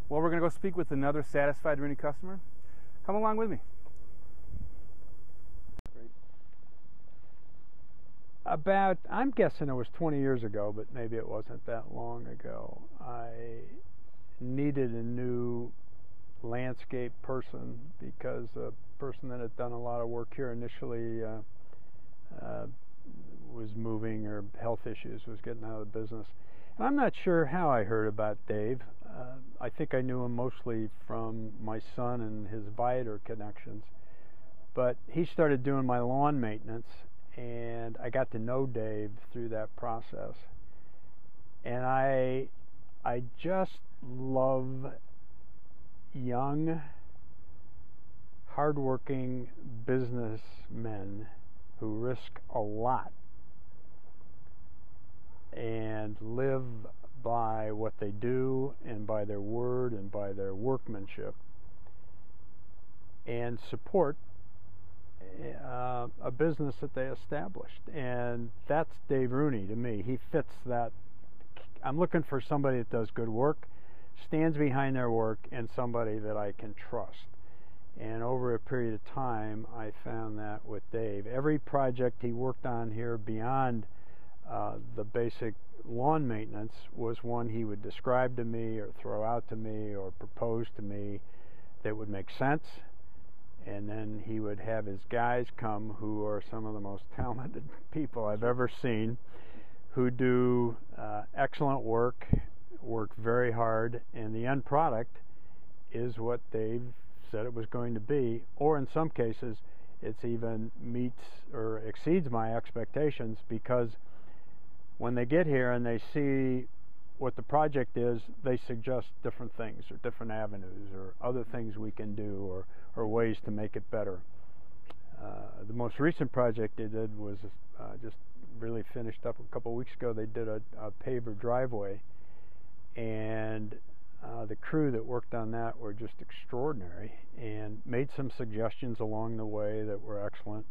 Well, we're going to go speak with another satisfied Rooney customer. Come along with me. Great. I'm guessing it was 20 years ago, but maybe it wasn't that long ago. I needed a new landscape person because the person that had done a lot of work here initially was moving, or health issues, was getting out of the business. And I'm not sure how I heard about Dave. I think I knew him mostly from my son and his Viator connections. But he started doing my lawn maintenance, and I got to know Dave through that process. And I just love young, hardworking businessmen who risk a lot and live by what they do and by their word and by their workmanship, and support a business that they established. And that's Dave Rooney to me. He fits that. I'm looking for somebody that does good work, stands behind their work, and somebody that I can trust. And over a period of time, I found that with Dave. Every project he worked on here beyond the basic lawn maintenance was one he would describe to me or throw out to me or propose to me that would make sense. And then he would have his guys come, who are some of the most talented people I've ever seen, who do excellent work very hard, and the end product is what Dave said it was going to be, or in some cases it's even meets or exceeds my expectations, because when they get here and they see what the project is, they suggest different things or different avenues or other things we can do, or ways to make it better. The most recent project they did was just really finished up a couple of weeks ago. They did a paver driveway, and the crew that worked on that were just extraordinary and made some suggestions along the way that were excellent.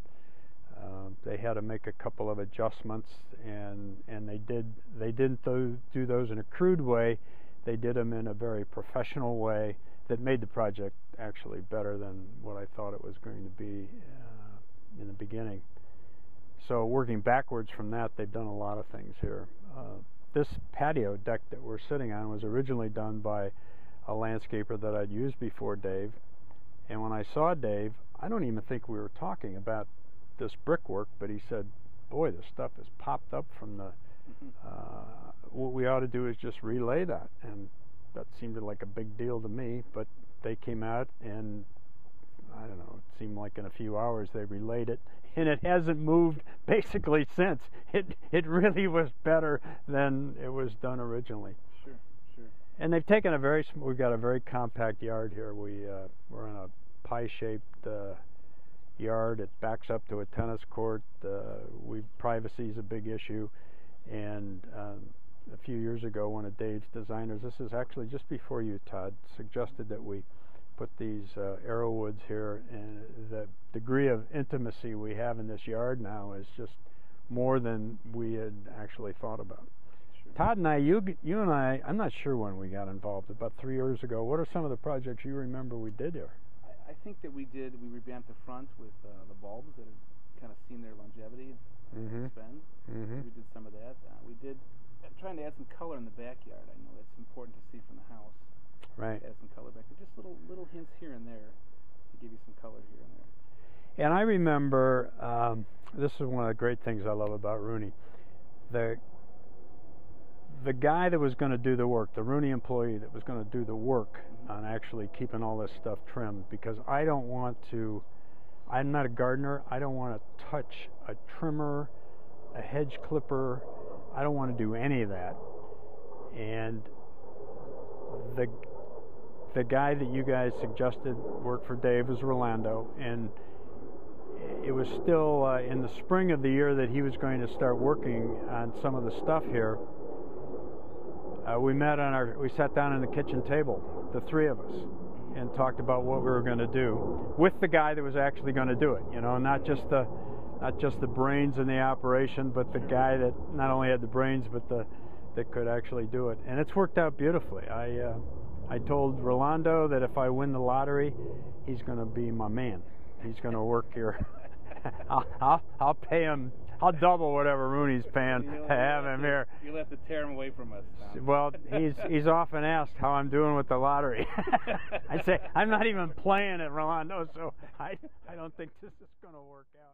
They had to make a couple of adjustments, and they didn't do those in a crude way. They did them in a very professional way that made the project actually better than what I thought it was going to be in the beginning. So working backwards from that, they've done a lot of things here. This patio deck that we're sitting on was originally done by a landscaper that I'd used before Dave. And when I saw Dave, I don't even think we were talking about this brickwork, but he said, boy, this stuff has popped up from the, what we ought to do is just relay that. And that seemed like a big deal to me, but they came out, and I don't know, it seemed like in a few hours they relayed it, and it hasn't moved basically since. It really was better than it was done originally. Sure. And they've taken we've got a very compact yard here. We're in a pie-shaped yard. It backs up to a tennis court. Privacy is a big issue, and a few years ago, one of Dave's designers, this is actually just before you, Todd, suggested that we put these arrowwoods here, and the degree of intimacy we have in this yard now is just more than we had actually thought about. Sure. Todd and I, you and I, I'm not sure when we got involved, about 3 years ago. What are some of the projects you remember we did here? I think that we revamped the front with the bulbs that have kind of seen their longevity spend. We did some of that. We did trying to add some color in the backyard. I know that's important to see from the house. Right. Add some color back there. Just little hints here and there to give you some color here and there. And I remember, this is one of the great things I love about Rooney. The guy that was going to do the work, the Rooney employee that was going to do the work on actually keeping all this stuff trimmed, because I'm not a gardener. I don't want to touch a trimmer, a hedge clipper. I don't want to do any of that. And the guy that you guys suggested worked for Dave was Rolando, and it was still in the spring of the year that he was going to start working on some of the stuff here. We sat down on the kitchen table, the three of us, and talked about what we were going to do with the guy that was actually going to do it. You know, not just the brains in the operation, but the guy that not only had the brains, but that could actually do it. And it's worked out beautifully. I told Rolando that if I win the lottery, he's going to be my man. He's going to work here. I'll pay him. I'll double whatever Rooney's paying to have him here. You'll have to tear him away from us, Tom. Well, he's often asked how I'm doing with the lottery. I say I'm not even playing it, Rolando, so I don't think this is going to work out.